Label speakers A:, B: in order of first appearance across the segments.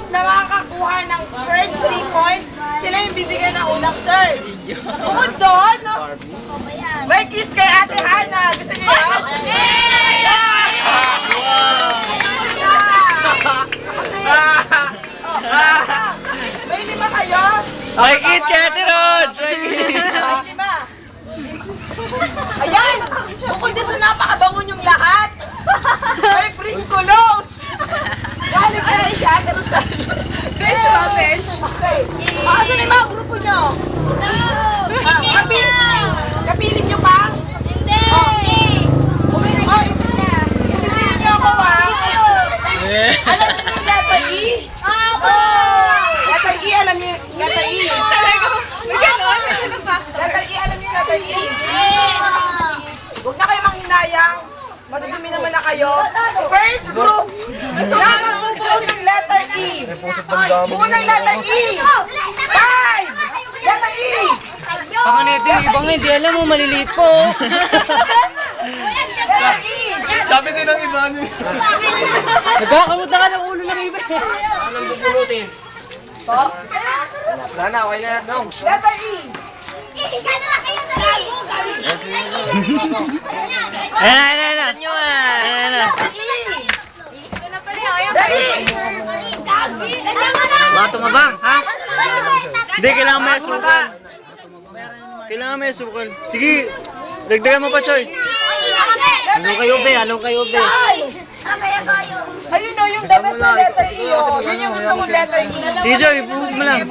A: na makakakuha ng first 3 points, sila yung bibigyan ng unang serve. Bukod doon, no, may kiss kay Ate Hana. Gusto niyo yun? May 5 kayo?
B: May kiss kay Ate Rod! May kiss!
A: May 5. Ayan! Bukod din sa napakabango niyong lahat, may free kulong! Galing kaya siya, pero sa... Bench ba, bench? Okay. Asa na yung mga grupo niyo? Kapiling niyo pa? Hindi niyo ako, ha? Alam niyo yung letter E? Letter E, alam niyo yung letter E? May ganon? Letter E, alam niyo yung letter E? Huwag na kayo manghinayang. Matutumi naman na kayo. First group na magbubuo ng letter E. Buo ng letter E. 5! Letter E!
B: Saka nito yung ibang hindi alam mo, maliliit po.
A: Letter E!
C: Sabi din ng iba.
B: Nagkakamot na ka ng ulo ng iba.
C: Anong bubulutin?
A: Po?
C: Wala na, okay na. No.
A: Letter E!
B: Ayan na. Ayan na.
A: Dali!
B: Mga tumabang, ha? Hindi, kailangan may asukal. Kailangan may asukal. Sige, dagdagan mo pa, Choy. Anong kayo, be?
A: Ayun o, yung the best na letter E o. Yun yung gusto mong letter E.
B: Sige, Choy, ipuhos mo lang.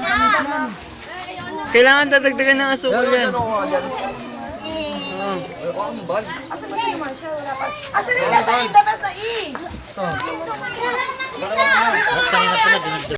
B: Kailangan dadagdagan ng asukal yan. Oo.
A: Asa ba si Marshall? Wala pa. Asa na yung letter E? The best na E!